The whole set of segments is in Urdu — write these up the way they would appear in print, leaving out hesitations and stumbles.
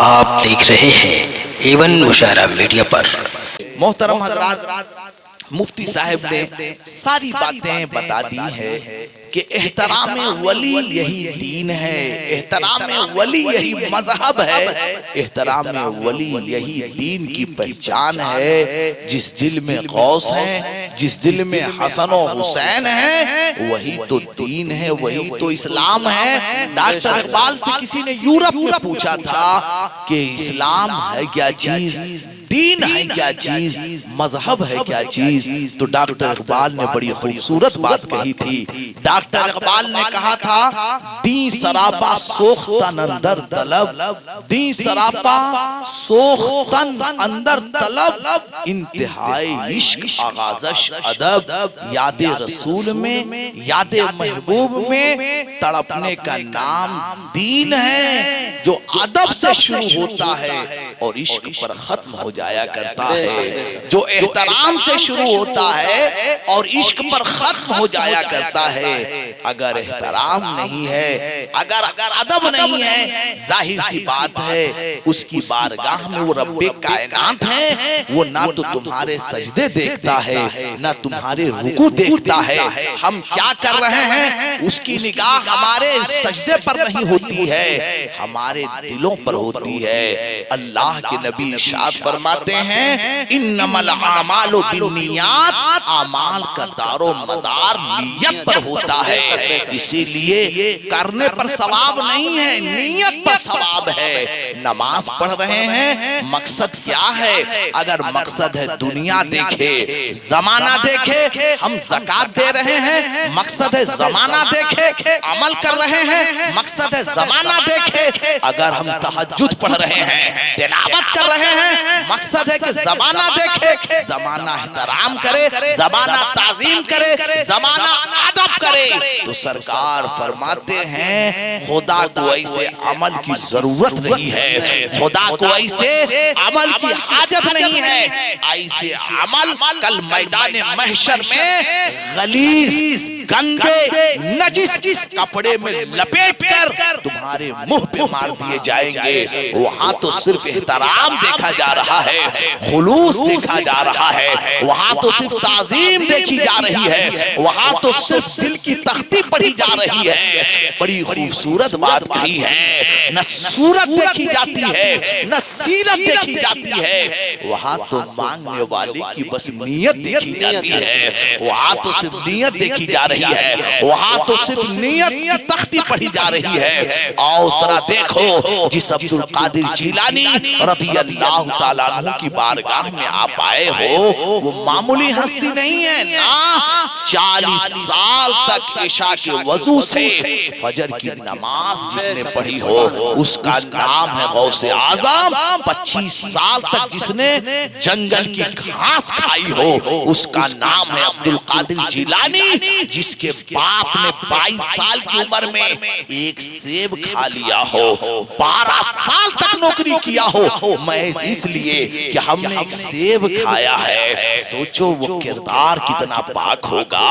آپ دیکھ رہے ہیں ایون مشاہرہ میڈیا پر۔ محترم حضرات، مفتی صاحب نے ساری باتیں بتا دی ہے کہ احترام ولی یہی دین ہے، احترام ولی یہی مذہب ہے، احترام ولی یہی دین کی پہچان ہے۔ جس دل میں غوث ہیں، جس دل میں حسن و حسین ہیں، وہی تو دین ہے، وہی تو اسلام ہے۔ ڈاکٹر اقبال سے کسی نے یورپ میں پوچھا تھا کہ اسلام ہے کیا چیز، دین ہے کیا چیز، مذہب ہے کیا چیز؟ تو ڈاکٹر اقبال نے بڑی خوبصورت بات کہی تھی۔ ڈاکٹر اقبال نے کہا تھا، دین سراپا سوختن اندر طلب، دین سراپا سوختن اندر طلب، انتہائی عشق آغازش ادب، یاد رسول میں یاد محبوب میں تڑپنے کا نام دین ہے، جو ادب سے شروع ہوتا ہے اور عشق پر ختم ہو جایا کرتا ہے، جو احترام سے شروع ہوتا ہے اور عشق پر ختم ہو جایا کرتا ہے۔ اگر احترام نہیں ہے، اگر ادب نہیں ہے، ظاہر سی بات ہے اس کی بارگاہ میں وہ رب کائنات ہے، وہ نہ تو تمہارے سجدے دیکھتا ہے نہ تمہارے رکوع دیکھتا ہے۔ ہم کیا کر رہے ہیں اس کی نگاہ ہمارے سجدے پر نہیں ہوتی ہے، ہمارے دلوں پر ہوتی ہے۔ اللہ کے نبی ارشاد فرماتے ہیں، انما الاعمال بالنیات، اعمال کا دار و مدار نیت پر ہوتا ہے، اسی لیے کرنے پر ثواب نہیں ہے، نیت پر ثواب ہے۔ نماز پڑھ رہے ہیں، مقصد کیا ہے؟ اگر مقصد ہے دنیا دیکھے، زمانہ دیکھے، ہم زکات دے رہے ہیں، مقصد ہے زمانہ دیکھے، عمل کر رہے ہیں، مقصد ہے زمانہ دیکھے۔ اگر ہم تہجد پڑھ رہے ہیں، تلاوت کر رہے ہیں، مقصد ہے کہ زمانہ دیکھے، زمانہ احترام کرے، زمانہ تعظیم کرے، زمانہ ادب کرے۔ تو سرکار فرماتے ہیں، خدا کو ایسے عمل کی ضرورت نہیں ہے، خدا کو ایسے عمل کی حاجت نہیں ہے۔ ایسے عمل کل میدان محشر میں غلیظ، گندے، نجس کپڑے میں لپیٹ کر تمہارے منہ پہ مار دیے جائیں گے۔ وہاں تو صرف احترام دیکھا جا رہا ہے، خلوص دیکھا جا رہا ہے، وہاں تو صرف تعظیم دیکھی جا رہی ہے، وہاں تو صرف دل کی تختی پڑھی جا رہی ہے۔ بڑی خوبصورت بات کہی ہے، نہ صورت دیکھی جاتی ہے نہ سیرت دیکھی جاتی ہے، وہاں تو مانگنے والے کی بس نیت دیکھی جاتی ہے، وہاں تو صرف نیت دیکھی جا رہی ہے، وہاں تو صرف نیت کی تختی پڑھی جا رہی ہے۔ آؤ ذرا دیکھو، جس عبد القادر جیلانی رضی اللہ تعالیٰ عنہ کی بارگاہ میں آپ آئے ہو، وہ معمولی ہستی نہیں ہے نا۔ 40 سال تک عشاء کے وضو سے فجر کی نماز جس نے پڑھی ہو، اس کا نام ہے غوث اعظم۔ 25 سال تک جس نے جنگل کی گھاس کھائی ہو، اس کا نام ہے عبد القادر جیلانی۔ جس کے باپ نے 22 سال کی عمر میں ایک سیب کھا لیا ہو، 12 سال تک نوکری کیا ہو، محض اس لیے کہ ہم نے ایک سیب کھایا ہے۔ سوچو وہ کردار کتنا پاک ہوگا۔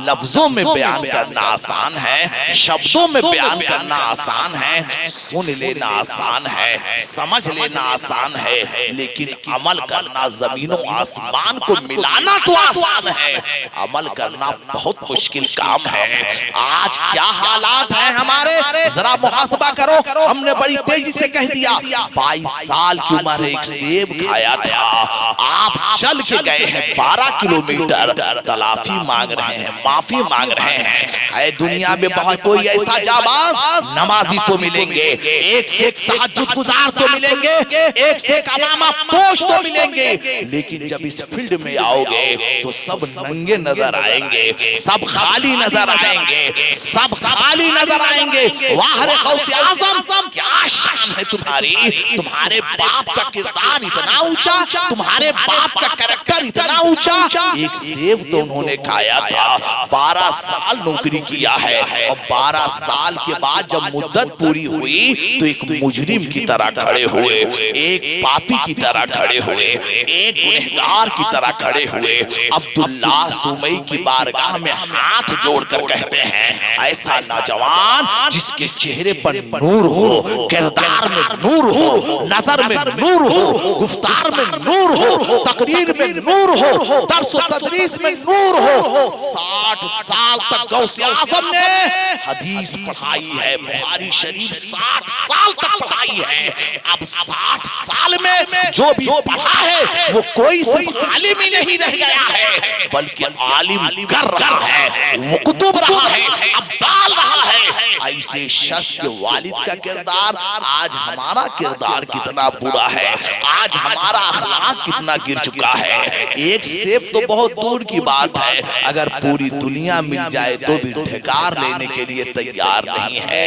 لفظوں میں بیان کرنا آسان ہے، شبدوں میں بیان کرنا آسان ہے، سن لینا آسان ہے، سمجھ لینا آسان ہے، لیکن عمل کرنا، زمین و آسمان کو ملانا تو آسان ہے، عمل کرنا بہت مشکل کام ہے۔ آج کیا حالات ہیں ہمارے، ذرا محاسبہ کرو۔ ہم نے بڑی تیزی سے کہہ دیا، 22 سال کی عمر ایک سیب کھایا تھا، آپ چل کے گئے ہیں 12 کلومیٹر، تلافی مانگ رہے ہیں، معافی مانگ رہے ہیں۔ اے دنیا میں بہت کوئی ایسا جاباز نمازی تو ملیں گے، ایک سے ایک تہجد گزار تو ملیں گے، ایک سے ایک امامہ پوش تو ملیں گے، لیکن جب اس فیلڈ میں آؤ گے تو سب ننگے نظر آئیں گے، سب خالی نظر آئیں گے، سب خالی نظر آئیں گے۔ واہ رے غوث اعظم، کیا شان ہے تمہاری، تمہارے باپ کا کردار اتنا اونچا، تمہارے باپ کا کریکٹر اتنا اونچا۔ ایک سیب تو انہوں نے کھایا تھا، 12 سال نوکری کیا ہے، اور 12 سال کے بعد جب مدت پوری ہوئی تو ایک مجرم کی طرح کھڑے ہوئے، ایک پاپی کی طرح کھڑے ہوئے، ایک گنہگار کی طرح کھڑے ہوئے۔ عبداللہ سومئی کی بارگاہ میں ہاتھ جوڑ کر کہتے ہیں، ایسا نوجوان جس کے چہرے پر نور ہو، کردار میں نور ہو، ہو، نظر میں نور ہو، گفتار میں نور ہو، تقریر میں نور ہو، درس و تدریس میں نور ہو۔ 60 سال تک غوث اعظم نے حدیث پڑھائی ہے، بخاری شریف 60 سال تک پڑھائی ہے۔ اب 60 سال میں جو بھی پڑھا ہے وہ کوئی صرف عالم ہی نہیں رہ گیا ہے، بلکہ عالم کر رہا ہے، وہ کتب رہا ہے، ابدال رہا ہے۔ ایسے شخص کے والد کا کردار، آج ہمارا کردار کتنا برا ہے، آج ہمارا اخلاق کتنا گر چکا ہے۔ ایک سیب تو بہت دور کی بات ہے، اگر پوری دنیا مل جائے تو بھی ڈھکار لینے کے لیے تیار نہیں ہے۔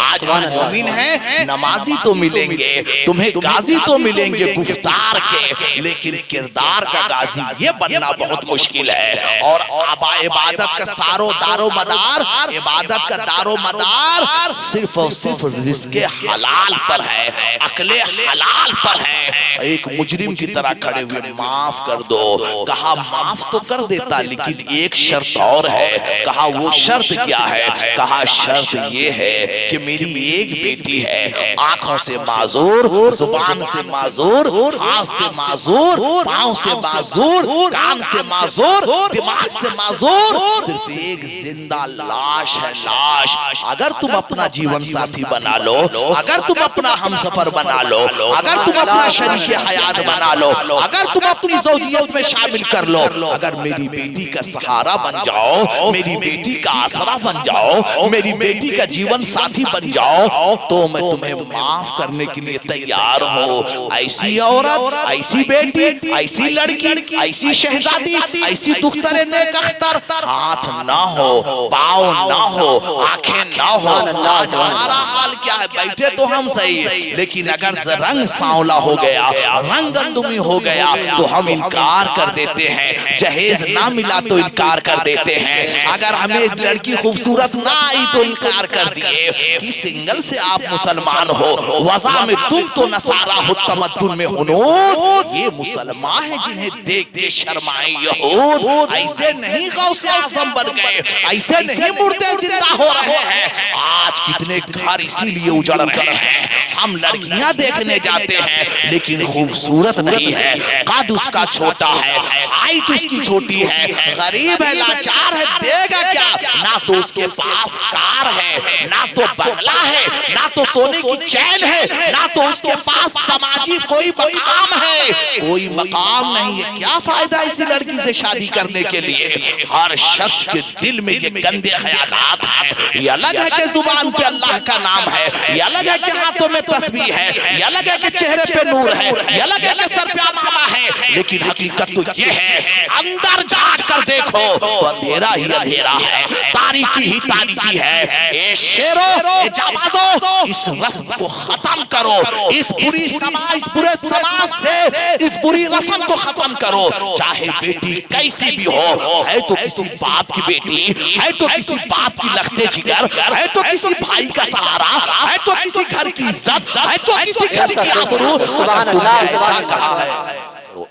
آج ہم مومن ہیں، نمازی تو ملیں گے، تمہیں غازی تو ملیں گے گفتار کے، لیکن کردار کا غازی یہ بننا بہت مشکل ہے۔ اور عبادت کا سارو دارو مدار، عبادت کا دارو مدار صرف اور صرف رزق حلال پر ہے، عقل حلال پر ہے۔ ایک مجرم کی طرح کھڑے ہوئے معاف کر دو، کہا معاف تو کر دیتا لیکن ایک شرط اور ہے۔ کہا وہ شرط کیا ہے؟ کہا شرط یہ ہے کہ میری ایک بیٹی ہے، آنکھوں سے معذور، زبان سے معذور، ہاتھ سے معذور، پاؤں سے معذور، کان سے معذور، دماغ سے معذور، صرف ایک زندہ لاش ہے، لاش۔ اگر تم اپنا جیون ساتھی بنا لو، اگر تم اپنا ہمسفر بنا لو، اگر تم اپنا شریک حیات بنا لو، اگر تم اپنی زوجیت میں شامل کر لو، اگر میری بیٹی کا سہارا بن جاؤ، میری بیٹی کا آسرا بن جاؤ، میری بیٹی کا جیون ساتھی بن جاؤ، تو میں تمہیں معاف کرنے کے لیے تیار ہوں۔ ایسی عورت، ایسی بیٹی، ایسی لڑکی، ایسی شہزادی، ایسی دختر نیک اختر، ہاتھ نہ ہو، پاؤں نہ ہو، آنکھیں نہ ہو۔ آج ہمارا حال کیا ہے؟ بیٹھے تو ہم صحیح، لیکن اگر رنگ سانولا ہو گیا، رنگ گندمی ہو گیا تو ہم انکار کر دیتے ہیں، جہیز نہ ملا تو انکار کر دیتے ہیں، اگر ہمیں لڑکی خوبصورت نہ آئی تو انکار کر دیے کہ سنگل سے آپ مسلمان ہو، وضع میں تم تو نصارہ ہو، تمدن میں ہنود۔ یہ مسلمان ہیں جنہیں دیکھ کے شرمائیں یہود۔ ایسے نہیں غوث اعظم بن گئے، ایسے نہیں مردے زندہ ہو رہے ہیں۔ آج کتنے گھر اسی لیے اجڑ رہے ہیں، ہم لڑکیاں دیکھنے جاتے ہیں لیکن خوبصورت نہیں ہے، قد اس کا چھوٹا ہے، ہائٹ اس کی چھوٹی ہے، غریب ہے، لاچار ہے، دے گا کیا؟ نہ تو اس کے پاس کار ہے، نہ تو بنگلہ ہے، نہ تو سونے کی چین ہے، نہ تو اس کے پاس سماجی کوئی مقام ہے، کوئی مقام نہیں ہے۔ کیا فائدہ اسی لڑکی سے شادی کرنے کے لیے؟ ہر شخص کے دل میں یہ گندے خیالات ہیں۔ یہ الگ ہے کہ زبان پہ اللہ کا نام ہے، یہ الگ ہے کہ ہاتھوں میں تسبیح ہے، یہ الگ ہے کہ چہرے پہ نور ہے، یہ الگ ہے کہ سر پہ امامہ ہے، لیکن حقیقت تو یہ ہے، اندر جھانک کر دیکھو تو اندھیرا ہی اندھیرا ہے، تاریکی ہی تاریکی ہے۔ اے شیرو، اے جابازو، اس رسم کو ختم کرو، اس بری سماج، اس برے سماج سے اس بری رسم کو ختم کرو۔ چاہے بیٹی کیسی بھی ہو، ہے تو کسی باپ کی بیٹی، ہے تو کسی باپ کی لختے جگر، ہے تو کسی بھائی کا سہارا، ہے تو کسی گھر کی عزت، ہے تو کسی گھر کی آبرو۔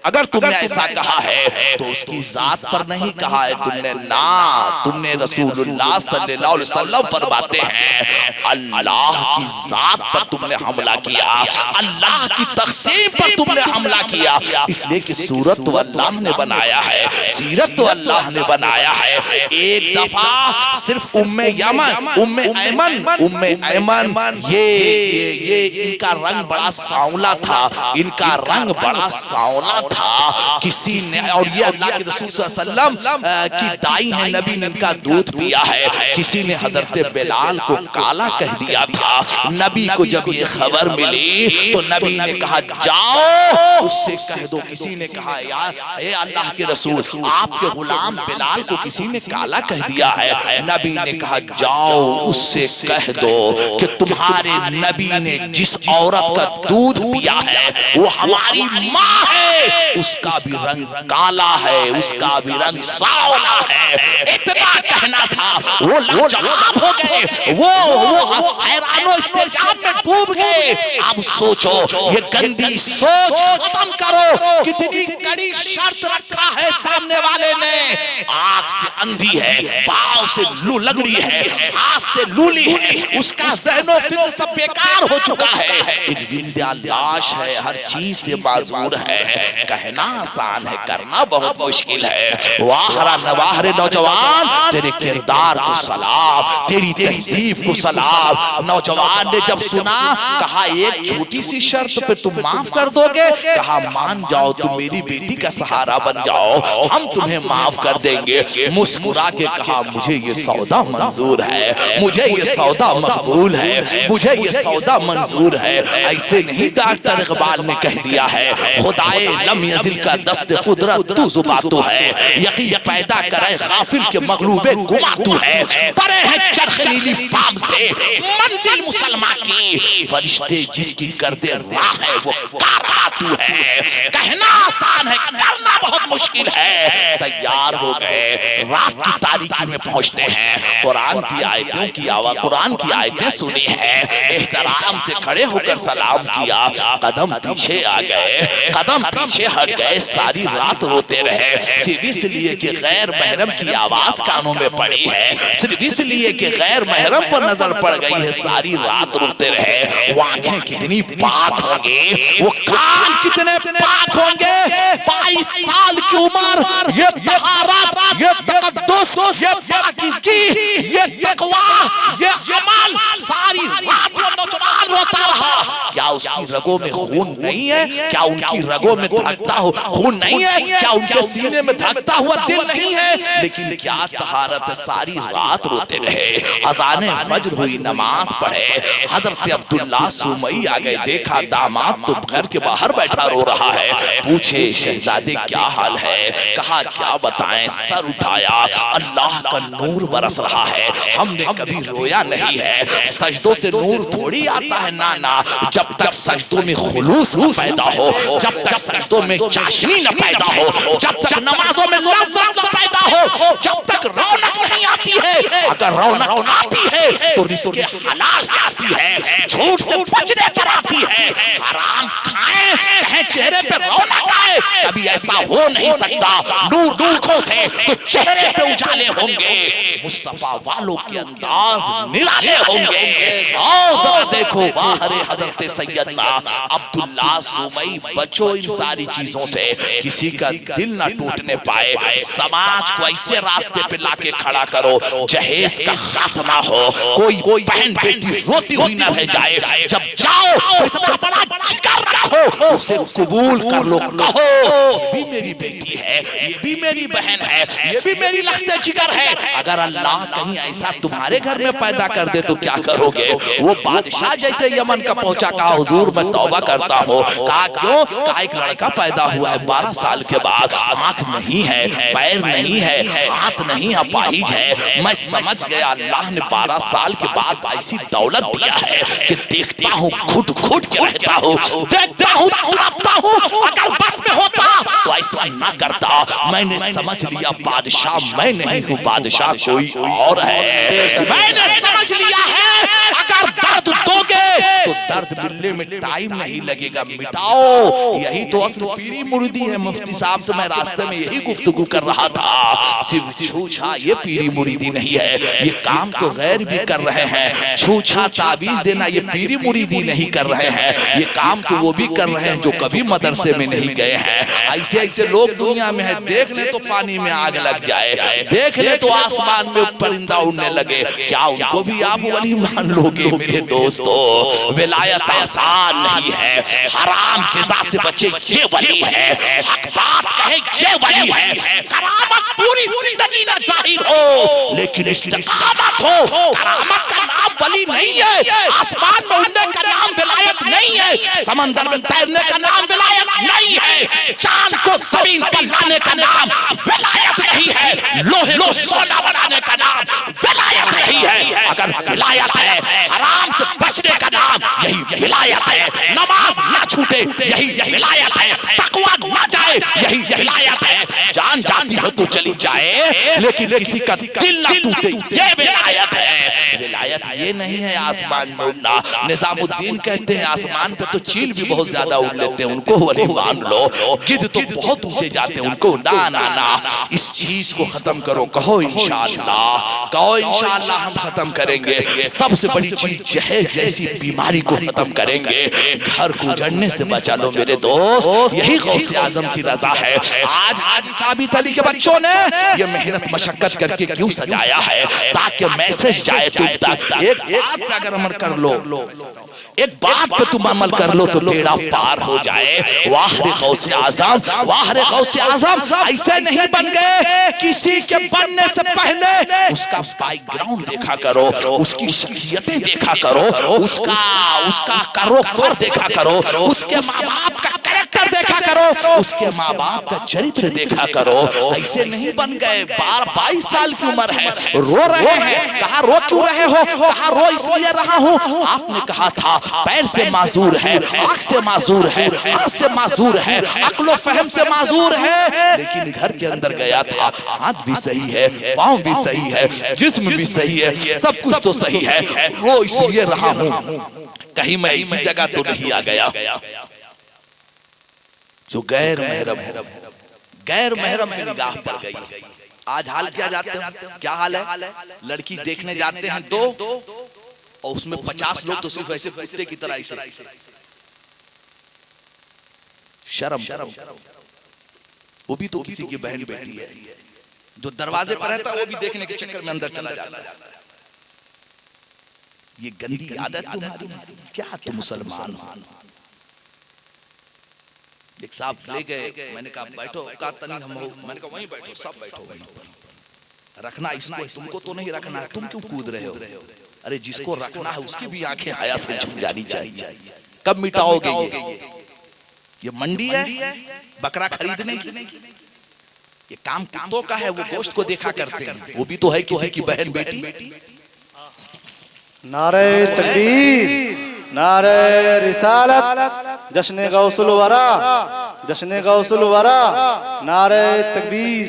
اگر تم نے ایسا کہا ہے تو اس کی ذات پر نہیں کہا ہے تم نے، نا، تم نے رسول اللہ صلی اللہ علیہ وسلم فرماتے ہیں اللہ کی ذات پر تم نے حملہ کیا، اللہ کی تقسیم پر تم نے حملہ کیا، اس لیے کہ صورت تو اللہ نے بنایا ہے، سیرت تو اللہ نے بنایا ہے۔ ایک دفعہ صرف ام ایمن یہ ان کا رنگ بڑا سانولا تھا، ان کا رنگ بڑا سانولا تھا، کسی نے، اور یہ اللہ کے رسول صلی اللہ علیہ وسلم کی دائی ہیں، نبی نے ان کا دودھ پیا ہے، کسی نے حضرت بلال کو کالا کہہ دیا تھا۔ نبی کو جب یہ خبر ملی تو نبی نے کہا جاؤ اس سے کہہ دو، کسی نے کہا اے اللہ کے رسول آپ کے غلام بلال کو کسی نے کالا کہہ دیا ہے، نبی نے کہا جاؤ اس سے کہہ دو کہ تمہارے نبی نے جس عورت کا دودھ پیا ہے وہ ہماری ماں ہے، اس کا بھی رنگ کالا ہے، اس کا بھی رنگ سانولا ہے۔ اتنا کہنا تھا، وہ لاجواب ہو گئے، وہ حیران و استعجاب میں ڈوب گئے۔ اب سوچو، یہ گندی سوچ ختم کرو، کتنی کڑی شرط رکھا ہے سامنے والے نے۔ آنکھ سے اندھی ہے، پاؤں سے لو لگڑی ہے، ہاتھ سے لولی ہے، اس کا ذہن و فکر سب بیکار ہو چکا ہے، ایک زندہ لاش ہے، ہر چیز سے معذور ہے۔ کہنا آسان ہے، کرنا بہت مشکل ہے۔ واہرہ نواہر نوجوان، تیرے کردار کو سلام، تیری تہذیب کو سلام۔ نوجوان نے جب سنا، کہا ایک چھوٹی سی شرط پہ تم معاف کر دو گے؟ کہا مان جاؤ، تم میری بیٹی کا سہارا بن جاؤ، ہم تمہیں معاف کر دیں گے۔ مسکرا کے کہا مجھے یہ سودا منظور ہے، مجھے یہ سودا مقبول ہے، مجھے یہ سودا منظور ہے۔ ایسے نہیں ڈاکٹر اقبال نے کہہ دیا ہے، خدائے لم یزل کا دست قدرت تو زباں تو ہے، یقین پیدا کرے غافل کے مغلوب گما تو ہے۔ پرے ہیں چرخ نیلی فام سے منزل مسلمان کی، فرشتے جس کی گردے راہ ہے وہ کارا تو ہے۔ کہنا آسان ہے، کرنا بہت مشکل ہے۔ تیار ہو گئے، رات کی تاریکی میں پہنچتے ہیں، قرآن کی آیتوں کی آواز، قرآن کی آیتیں سنی ہیں، احترام سے کھڑے ہو کر سلام کیا، قدم پیچھے آ گئے، قدم پیچھے ہٹ گئے، ساری رات روتے رہے، صرف اس لیے کہ غیر محرم کی آواز کانوں میں پڑی ہے، صرف اس لیے کہ غیر محرم پر نظر پڑ گئی ہے، ساری رات روتے رہے۔ وہ آنکھیں کتنی پاک ہوں گی، وہ کان کتنے پاک ہوں گے، 22 سال کی عمر، یہ طہارت، یہ تقدس، یہ پاکیزگی، یہ تقوی، یہ عمل، ساری رات وہ نوجوان روتا رہا۔ کیا اس کی رگوں میں خون نہیں ہے؟ کیا ان کی رگوں میں دھڑکتا ہو خون نہیں ہے؟ کیا ان کے سینے میں دھڑکتا ہوا دل نہیں ہے؟ لیکن کیا طہارت، ساری رات روتے رہے۔ اذان فجر ہوئی، نماز پڑھے، حضرت عبداللہ سومئی آ گئے، دیکھا داماد تو گھر کے باہر بیٹھا رو رہا ہے، پوچھے شہزادے کیا حال ہے؟ کہا کیا بتائیں، سر اٹھایا، اللہ کا نور برس رہا ہے، ہم نے کبھی رویا نہیں ہے، سجدوں سے نور تھوڑی آتا ہے، نانا، جب تک سجدوں میں خلوص نہ پیدا ہو، جب تک سجدوں میں چاشنی نہ پیدا ہو، جب تک نمازوں میں لذت نہ پیدا ہو، جب تک رونق نہیں آتی ہے۔ اگر رونق آتی ہے تو رزق حلال سے آتی ہے، جھوٹ سے بچنے پر آتی ہے۔ حرام کھائیں، کہیں چہرے پہ رونق آئے، کبھی ایسا ہو نہیں سکتا۔ نور آنکھوں سے تو چہرے پہ اجالے ہوں گے، مصطفیٰ والوں کے انداز نرالے ہوں گے۔ آؤ ذرا دیکھو باہر حضرت سیدنا عبداللہ سومئی، بچو ان ساری چیزوں سے، کسی کا دل نہ ٹوٹنے پائے، سماج کو ایسے راستے پہ لا کے کھڑا کرو جہیز کا خاتمہ ہو، کوئی بہن بیٹی روتی ہوئی نہ رہ جائے، جب جاؤ تو اتنا بڑا جگر رکھو، اسے قبول کر لو، کہو یہ بھی میری بیٹی ہے، یہ بھی میری بہن ہے، یہ بھی میری لخت جگر ہے۔ اگر اللہ کہیں ایسا تمہارے گھر میں پیدا کر دے تو کیا کرو گے؟ وہ بادشاہ جیسے یمن کا پہنچا، کہا حضور میں توبہ کرتا ہوں۔ کہا کیوں؟ کہا ایک لڑکا پیدا ہوا ہے 12 سال کے بعد، آنکھ نہیں ہے، پیر نہیں ہے، ہاتھ نہیں، اپاہج ہے۔ میں سمجھ گیا اللہ نے 12 سال کے بعد ایسی دولت دیا ہے کہ دیکھتا ہوں گھٹ گھٹ کے رہتا ہوں، دیکھتا ہوں تڑپتا ہوں، اگر بس میں ہوتا تو ایسا نہ کرتا۔ میں نے سمجھ لیا بادشاہ میں نہیں ہوں، بادشاہ کوئی اور ہے۔ میں نے سمجھ لیا ہے اگر درد دو گے تو درد ملنے میں ٹائم نہیں لگے گا، مٹاؤ۔ یہی تو اصل پیری مریدی ہے۔ مفتی صاحب سے میں راستے میں یہی گفتگو کر رہا تھا، صرف چھوچھا یہ پیری مریدی نہیں ہے، یہ کام تو غیر بھی کر رہے ہیں، چھوچھا تعویذ دینا یہ پیری مریدی نہیں کر رہے ہیں، یہ کام تو وہ بھی کر رہے ہیں جو کبھی مدرسے میں نہیں گئے ہیں۔ ایسے ایسے لوگ دنیا میں ہیں، دیکھ لیں تو پانی میں آگ لگ جائے، دیکھ لیں تو آسمان میں پرندہ اڑنے لگے، کیا ان کو بھی آپ ولی مان لو گے؟ میرے دوستو، ولایت آسان نہیں ہے، حرام غذا سے بچے یہ ولی ہے، حق بات کہے یہ ولی ہے، کرامت پوری زندگی نہ ظاہر ہو لیکن استقامت ہو۔ کرامت کا نام ولی نہیں ہے، آسمان میں اڑنے کا نام ولایت نہیں ہے، سمندر میں تیرنے کا نام ولایت نہیں ہے، چاند کو زمین پر لانے کا نام ولایت نہیں ہے، لوہے کو سونا بنانے کا نام ولایت نہیں ہے۔ اگر ولایت ہے حرام سے بچنے کا نام یہی ولایت ہے، نماز نہ چھوٹے یہی ولایت ہے، تقویٰ نہ جائے جائے یہی ولایت ہے، جان جاتی ہو تو چلی جائے لیکن کسی کا دل نہ ٹوٹے یہ ولایت ہے۔ ولایت یہ نہیں ہے آسمان میں اڑنا۔ نظام الدین کہتے ہیں آسمان پہ تو چیل بھی بہت زیادہ اڑ لیتے ہیں، ان کو ولی مان لو، گدھ تو بہت اونچے جاتے ہیں، ان کو نا نا نا، اس چیز کو ختم کرو، کہو انشاءاللہ، کہو انشاءاللہ ہم ختم کریں گے۔ سب سے بڑی چیز جہیز جیسی بیماری کو ختم کریں گے، گھر کو اجڑنے سے بچا لو میرے دوست، یہی غوث اعظم کی رضا ہے۔ آج حاجی ثابت علی کے بچوں نے یہ محنت مشقت کر کے کیوں سجایا ہے؟ تاکہ میسج جائے تم تک۔ ایک بات پہ اگر عمل کر لو، ایک بات پہ تم عمل کر لو تو بیڑا پار ہو جائے۔ واہ رے غوث اعظم، واہ رے غوث اعظم، ایسے نہیں بن گئے، کسی کے بننے سے پہلے اس کا بیک گراؤنڈ دیکھا کرو، اس کی شخصیتیں دیکھا کرو، اس کا کرو فر دیکھا کرو، اس کے ماں باپ کا کریکٹر دیکھا کرو، اس کے ماں باپ کا چرتر دیکھا کرو۔ ایسے نہیں بن گئے، 22 سال کی عمر ہے، رو رہے ہیں، کہا رو کیوں رہے ہو؟ کہا رو اس لیے رہا ہوں، آپ نے کہا تھا پیر سے معذور ہے، آنکھ سے معذور ہے، ہاتھ سے معذور ہے، عقل و فہم سے معذور ہے، لیکن گھر کے اندر گیا تھا، ہاتھ بھی صحیح ہے، پاؤں بھی صحیح ہے، جسم بھی صحیح ہے، سب کچھ تو صحیح ہے، رو اس لیے رہا ہوں، کہیں میں اسی جگہ تو نہیں آ گیا جو غیر محرم ہو، غیر محرم میں نگاہ پڑ گئی۔ آج حال کیا جاتے ہیں، کیا حال ہے؟ لڑکی دیکھنے جاتے ہیں دو اور اس میں 50 لوگ تو صرف ایسے کتے کی طرح ایسے۔ شرم کرو، وہ بھی تو کسی کی بہن بیٹی ہے، جو دروازے پر رہتا ہے وہ بھی دیکھنے کے چکر میں اندر چلا جاتا ہے۔ یہ گندی عادت تمہاری، کیا تم مسلمان ہو؟ ایک صاحب لے گئے، میں نے کہا بیٹھو، کہا تنی ہم ہو، میں نے کہا وہیں بیٹھو، سب بیٹھو وہیں پر، رکھنا اس کو، تم کو تو نہیں رکھنا ہے، تم کیوں کود رہے ہو؟ ارے جس کو رکھنا ہے اس کی بھی آنکھیں حیا سے جھک جانی چاہیے۔ کب مٹاؤ گے یہ منڈی ہے بکرا خریدنے کی؟ یہ کام کتوں کا ہے، وہ گوشت کو دیکھا کرتے ہیں، وہ بھی تو ہے کسی کی بہن بیٹی۔ نعرہ تکبیر، نعرہ رسالت، جشن غوث الورا، جشن غوث الورا، نعرہ تکبیر۔